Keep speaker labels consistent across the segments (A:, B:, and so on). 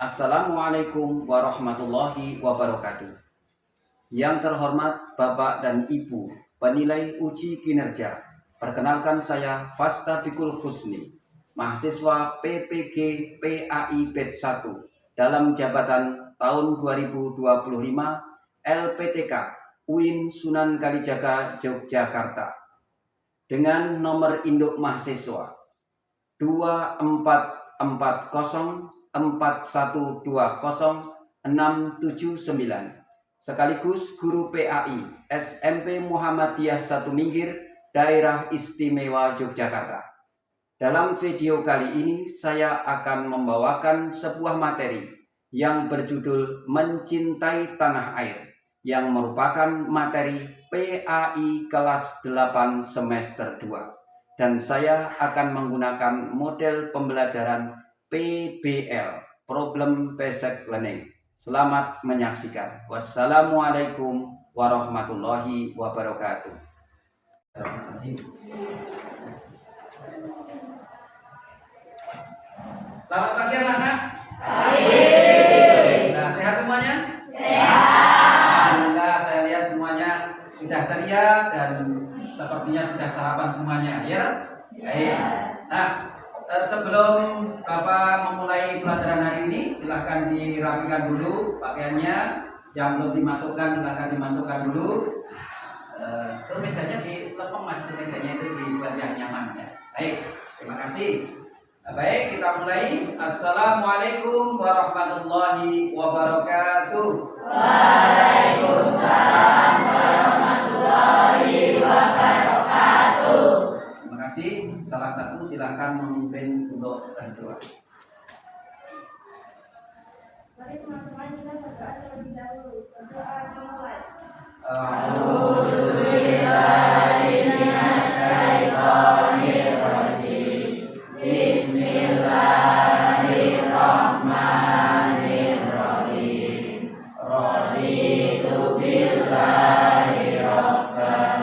A: Assalamualaikum warahmatullahi wabarakatuh. Yang terhormat Bapak dan Ibu penilai uji kinerja, perkenalkan saya Fastabiqul Husni, mahasiswa PPG PAI Batch 1 dalam jabatan tahun 2025 LPTK UIN Sunan Kalijaga Yogyakarta dengan nomor induk mahasiswa 244041206796, sekaligus guru PAI SMP Muhammadiyah 1 Minggir, Daerah Istimewa Yogyakarta. Dalam video kali ini saya akan membawakan sebuah materi yang berjudul Mencintai Tanah Air, yang merupakan materi PAI kelas 8 semester 2. Dan saya akan menggunakan model pembelajaran PBL, Problem Based Learning. Selamat menyaksikan. Wassalamualaikum warahmatullahi wabarakatuh. Selamat pagi anak-anak. Nah, sehat semuanya? Sehat. Alhamdulillah, saya lihat semuanya sudah ceria dan sepertinya sudah sarapan semuanya, ya? Baik. Nah, sebelum Bapak memulai pelajaran hari ini, silahkan dirapikan dulu pakaiannya. Yang belum dimasukkan, silahkan dimasukkan dulu. Itu mejanya dilepem, mas. Itu mejanya itu dibuat yang nyaman, ya. Baik, terima kasih. Nah, baik, kita mulai. Assalamualaikum warahmatullahi wabarakatuh.
B: Waalaikumsalam warahmatullahi wabarakatuh.
A: Terima kasih. Salah satu silakan memimpin untuk berdoa.
B: Mari teman-teman kita berdoa terlebih dahulu. Berdoa dimulai. A'udzubillahiminasyaitonirrajim. Bismillahirrahmanirrahim. Raditu billahi rabban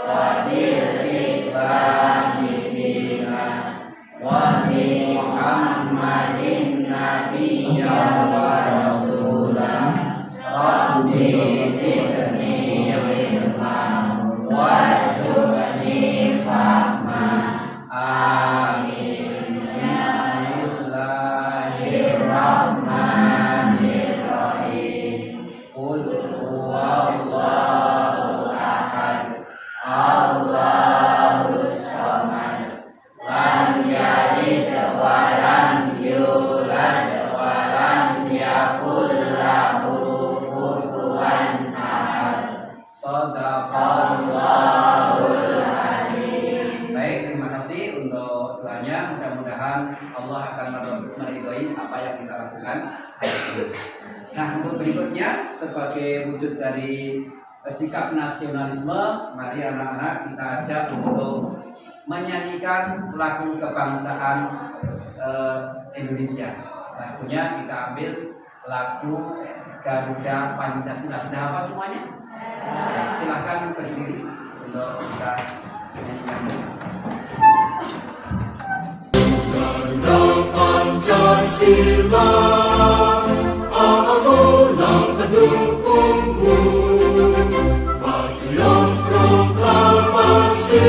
B: wa bil islami dinan wa bi Muhammadin nabiyyan wa rasulan. Rabbi zidni ilman warzuqni fahman. Amin. Bismillahirrahmanirrahim. Qul huwallahu ahad, Allahus samad, lam yalid wa lam yulad wa lam yakul lahu kufuwan ahad. Shadaqallahul azim. Baik, terima kasih untuk doanya. Mudah-mudahan Allah akan meridhoi apa yang kita lakukan. Nah, untuk berikutnya, sebagai wujud dari sikap nasionalisme, mari anak-anak kita ajak untuk menyanyikan lagu kebangsaan Indonesia. Lagunya kita ambil lagu Garuda Pancasila. Sudah hafal semuanya? Ya, silahkan berdiri untuk kita menyanyikan.
C: Garuda Pancasila, tulang pendukungmu, patriot proklamasi,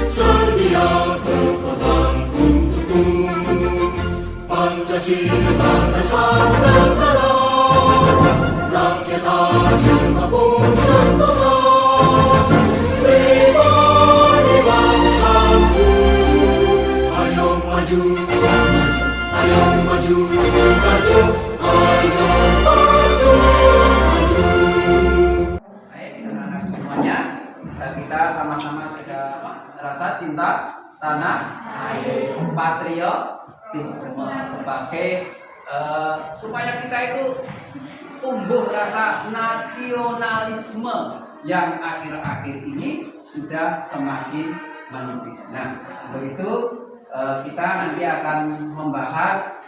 C: sedia berkorban untukmu. Pancasila dasar negara, rakyat adil maupun sentosa. Pribadi bangsaku, ayo maju, ayo maju, maju, ayo maju, maju.
A: Baik, anak-anak semuanya, kita sama-sama sudah rasa cinta tanah air, patriotisme sebagai supaya kita itu tumbuh rasa nasionalisme yang akhir-akhir ini sudah semakin menipis. Nah, untuk itu kita nanti akan membahas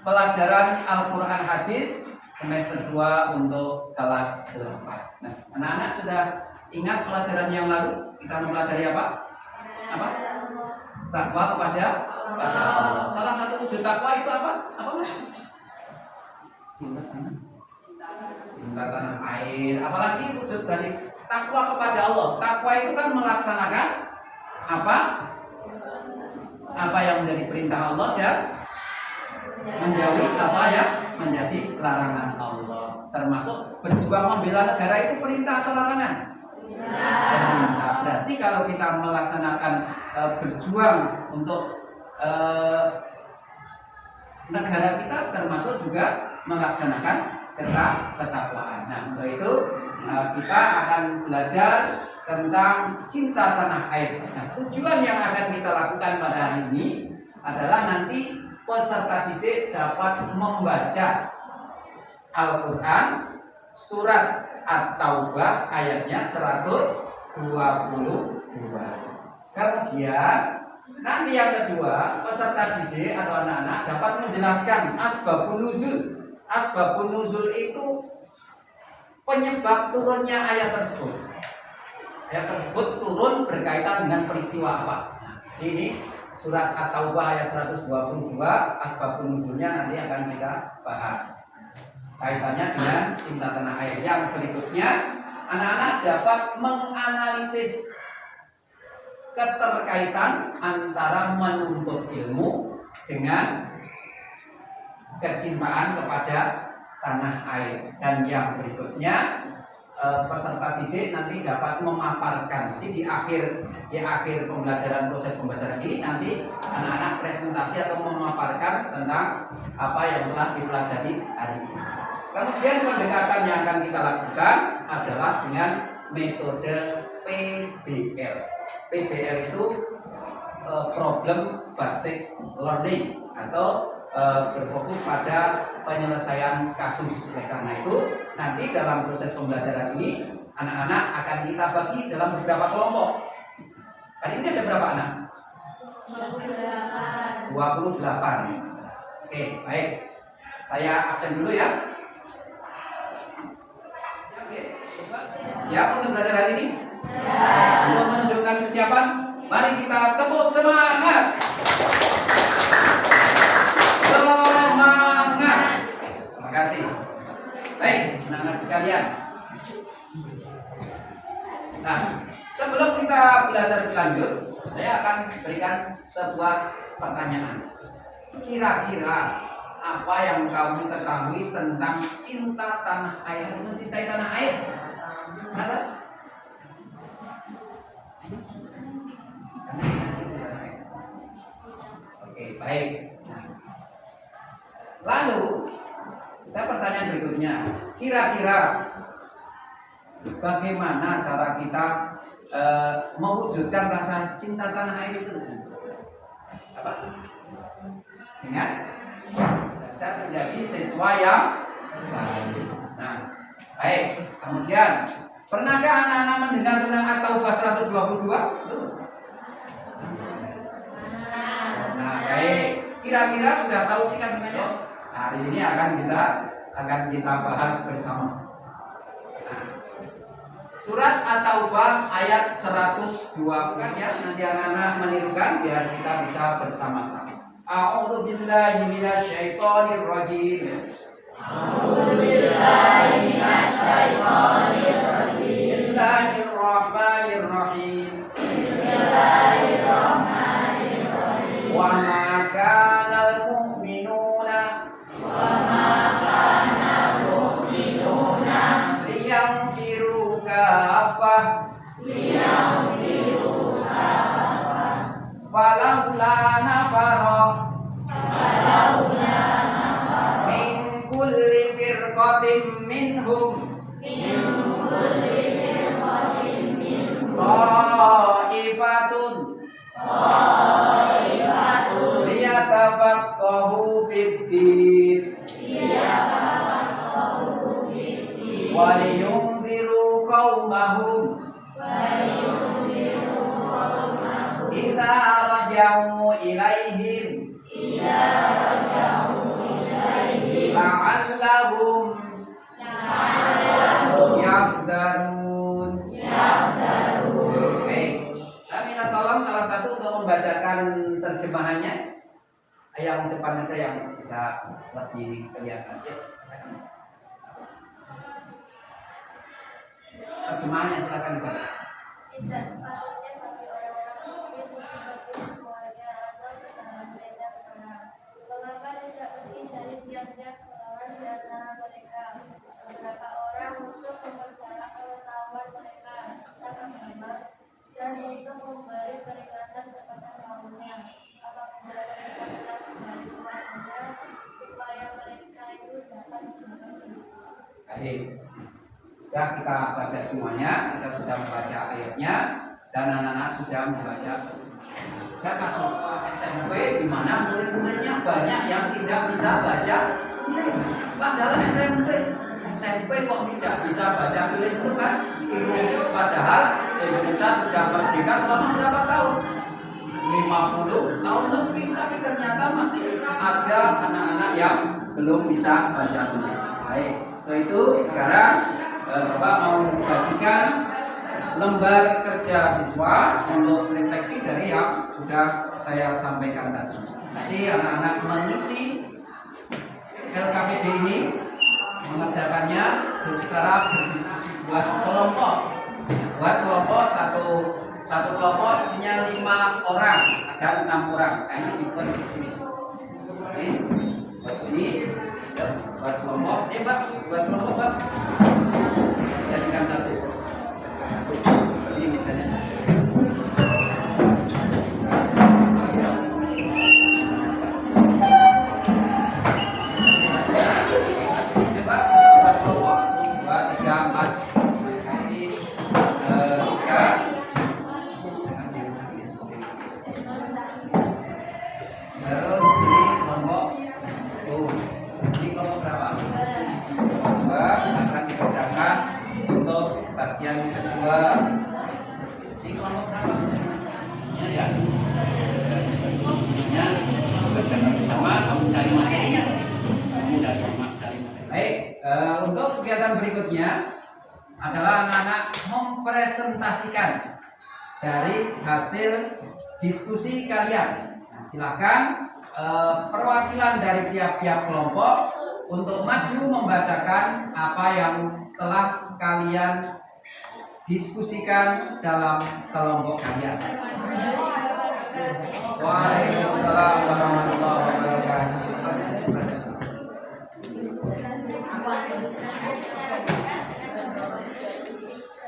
A: pelajaran Al-Quran Hadis semester 2 untuk kelas 8. Nah, anak-anak sudah ingat pelajaran yang lalu? Kita mempelajari apa? Apa? Takwa kepada Allah. Salah satu wujud takwa itu apa? Apa Mas? Cinta tanah air. Apalagi wujud dari takwa kepada Allah. Takwa itu kan melaksanakan apa? Apa yang menjadi perintah Allah dan menjauhi apa yang menjadi larangan Allah. Termasuk berjuang membela negara itu perintah atau larangan? Perintah. Berarti kalau kita melaksanakan berjuang untuk negara kita, termasuk juga melaksanakan ketakwaan. Nah, untuk itu kita akan belajar tentang cinta tanah air. Nah, tujuan yang akan kita lakukan pada hari ini adalah nanti peserta didik dapat membaca Al-Quran surat At-Taubah ayatnya 122. Kemudian nanti yang kedua, peserta didik atau anak-anak dapat menjelaskan asbabun nuzul. Asbabun nuzul itu penyebab turunnya ayat tersebut. Ayat tersebut turun berkaitan dengan peristiwa apa? Nah, ini surat At-Taubah ayat 122, asbabun nuzulnya nanti akan kita bahas. Kaitannya dengan cinta tanah air. Yang berikutnya, anak-anak dapat menganalisis keterkaitan antara menuntut ilmu dengan kecintaan kepada tanah air. Dan yang berikutnya, peserta didik nanti dapat memaparkan. Jadi di akhir pembelajaran, proses pembelajaran ini nanti anak-anak presentasi atau memaparkan tentang apa yang telah dipelajari hari ini. Kemudian pendekatan yang akan kita lakukan adalah dengan metode PBL. PBL itu problem basic learning atau berfokus pada penyelesaian kasus. Oleh karena itu, nanti dalam proses pembelajaran ini anak-anak akan kita bagi dalam beberapa kelompok. Hari ini ada berapa anak? 28. Oke, baik. Saya absen dulu ya. Siap untuk belajar hari ini? Untuk menunjukkan kesiapan, mari kita tepuk semangat. Semangat. Terima kasih. Baik, anak-anak sekalian. Nah, sebelum kita belajar lebih lanjut, saya akan berikan sebuah pertanyaan. Kira-kira apa yang kamu ketahui tentang cinta tanah air, mencintai tanah air? Ada? Oke, baik. Lalu, kita pertanyaan berikutnya. Kira-kira bagaimana cara kita mewujudkan rasa cinta tanah air itu? Apa? Dengan belajar menjadi siswa yang baik. Nah, baik. Kemudian, pernahkah anak-anak mendengar tentang At-Taubah 122? Nah, baik. Kira-kira sudah tahu sih kandungannya? Hari ini akan kita bahas bersama. Nah, surat At-Taubah ayat 102 kan ya, nanti anak-anak menirukan biar kita bisa bersama-sama. A'udzu billahi minasyaitonir rajim. A'udzu billahi minasyaitonir rajim. Bismillahirrahmanirrahim. Bismillahirrahmanirrahim. Wa ma kana al-mu'minuna liyanfiru kaffah falaula nafara min kulli firqatin minhum ta'ifatun liyatafaqahu fid-din wa liyunziru qaumahum idza raja'u ilaihim la'allahum yahdharun. Baik, saya minta tolong salah satu untuk membacakan terjemahannya? Yang depan aja yang bisa lebih kelihatan. Ya. Terjemahannya silakan dibaca.
B: Tidak sepatutnya bagi orang-orang mukmin mengikuti semuanya atau kesalahan mereka sekarang. Mengapa tidak berhindari tiap-tiap kelawan di antara mereka? Beberapa orang untuk memperdalam pengetahuan mereka tentang agama dan untuk memberi peringatan kepada kaumnya. Apabila mereka telah kembali kepadanya, supaya mereka itu dapat mengetahui.
A: Baik. Sudah kita baca semuanya, kita sudah membaca ayatnya dan anak-anak sudah membaca. Dan kasus SMP di mana murid-muridnya banyak yang tidak bisa baca tulis. Padahal SMP kok tidak bisa baca tulis itu kan ironis, padahal Indonesia sudah merdeka selama berapa tahun? 50 tahun lebih, tapi ternyata masih ada anak-anak yang belum bisa baca tulis. Baik, untuk itu sekarang Bapak mau membagikan lembar kerja siswa untuk refleksi dari yang sudah saya sampaikan tadi. Jadi anak-anak mengisi LKPD ini, mengerjakannya terus sekarang berdiskusi buat kelompok. Buat kelompok satu kelompok isinya 5 orang dan 6 orang. Nah, ini dibuat di sini. Oke, buat sini. Buat kelompok, buat kelompok, Pak. Jadikan satu. Ini misalnya satu. Ini Pak, buat kelompok 2, 3, 4. Kasih 3. Terus ini kelompok tuh. Ini kelompok berapa? Kelompok 2 akan dikerjakan untuk bagian kedua. Ini kelompok berapa? Ini ya. Ini kerjakan bersama, kamu cari materinya. Baik, untuk kegiatan berikutnya adalah anak-anak mempresentasikan dari hasil diskusi kalian. Nah, silakan perwakilan dari tiap-tiap kelompok untuk maju membacakan apa yang telah kalian diskusikan dalam kelompok kalian. Waalaikumsalam warahmatullahi wabarakatuh.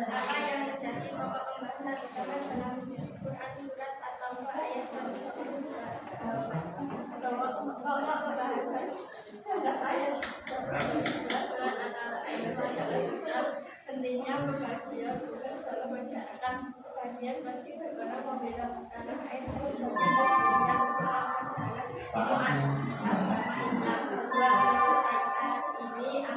B: Apa yang menjadi pokok pembahasan utama dalam Quran surat At-Taubah ayat 1. Pokok pembahasan terhadap ayat surat At-Taubah ayat 1 pentingnya membahagia bukan dalam masyarakat bagian pasti berbeda membela tanah air dan untuk masyarakat ini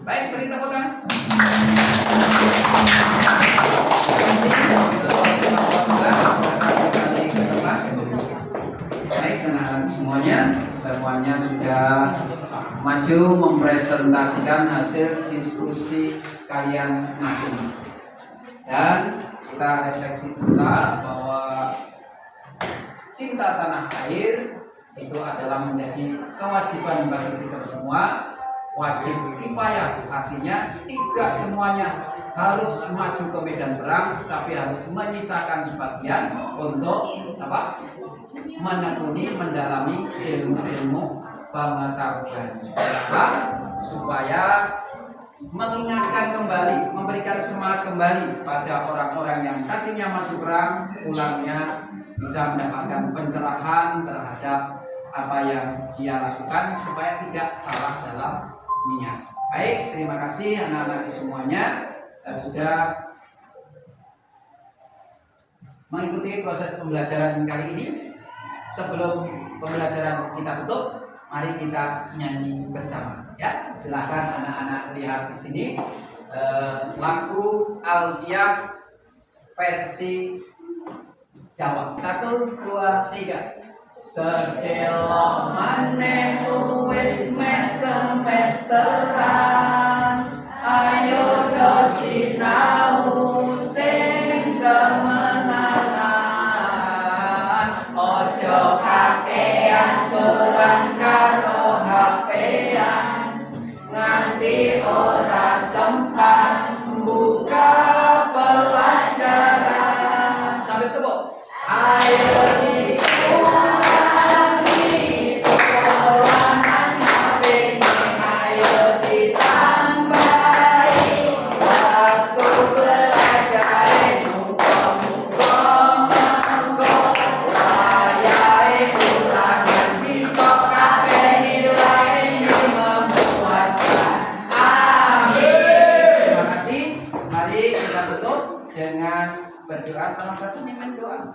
A: Baik, beri tepuk tangan. Baik, teman-teman semuanya sudah maju mempresentasikan hasil diskusi kalian masing-masing. Dan kita refleksi sebentar bahwa cinta tanah air itu adalah menjadi kewajiban bagi kita semua. Wajib kifayah, artinya tidak semuanya harus maju ke medan perang, tapi harus menyisakan sebagian untuk apa? Menekuni, mendalami ilmu-ilmu pengetahuan. Supaya mengingatkan kembali, memberikan semangat kembali pada orang-orang yang tadinya maju perang, pulangnya bisa mendapatkan pencerahan terhadap apa yang dia lakukan supaya tidak salah dalam niat. Baik, terima kasih anak-anak semuanya sudah mengikuti proses pembelajaran kali ini. Sebelum pembelajaran kita tutup, mari kita nyanyi bersama. Ya, silahkan anak-anak lihat di sini lagu Alfiah versi Jawa. 1, 2, 3. Sedelo maneh wis meh semesteran, ayo do sinau sing temenanan. Ojo kakean dolan karo HP-an, nganti ora sempat buka pelajaran. Sampai tepuk. Ayo dikurangi dolanan HP, ayo ditambahi waktu belajar. Muga-muga mengko layahe ulangan bisa kabeh nilai memuaskan. Amin. Terima kasih. Mari kita tutup dengan berdoa. Salah satu mimpin doa.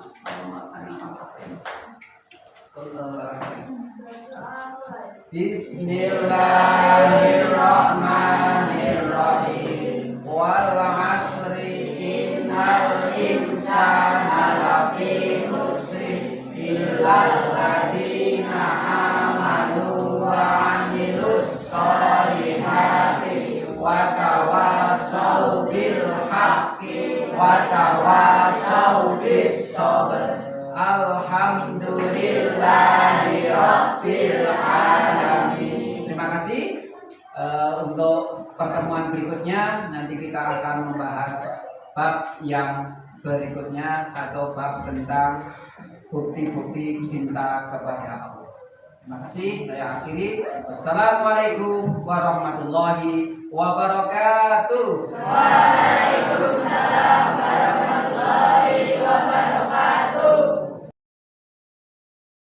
A: Bismillahirrahmanirrahim. Wal 'asri innal insana lafi khusr illal ladzina amanu wa 'amilus sholihati wa tawassaw bil haqqi wa tawassaw bis sabr. Alhamdulillahi rabbil alamin. Terima kasih. Untuk pertemuan berikutnya nanti kita akan membahas bab yang berikutnya atau bab tentang bukti-bukti cinta kepada Allah. Terima kasih. Saya akhiri. Wassalamualaikum warahmatullahi wabarakatuh.
B: Waalaikumsalam warahmatullahi wabarakatuh.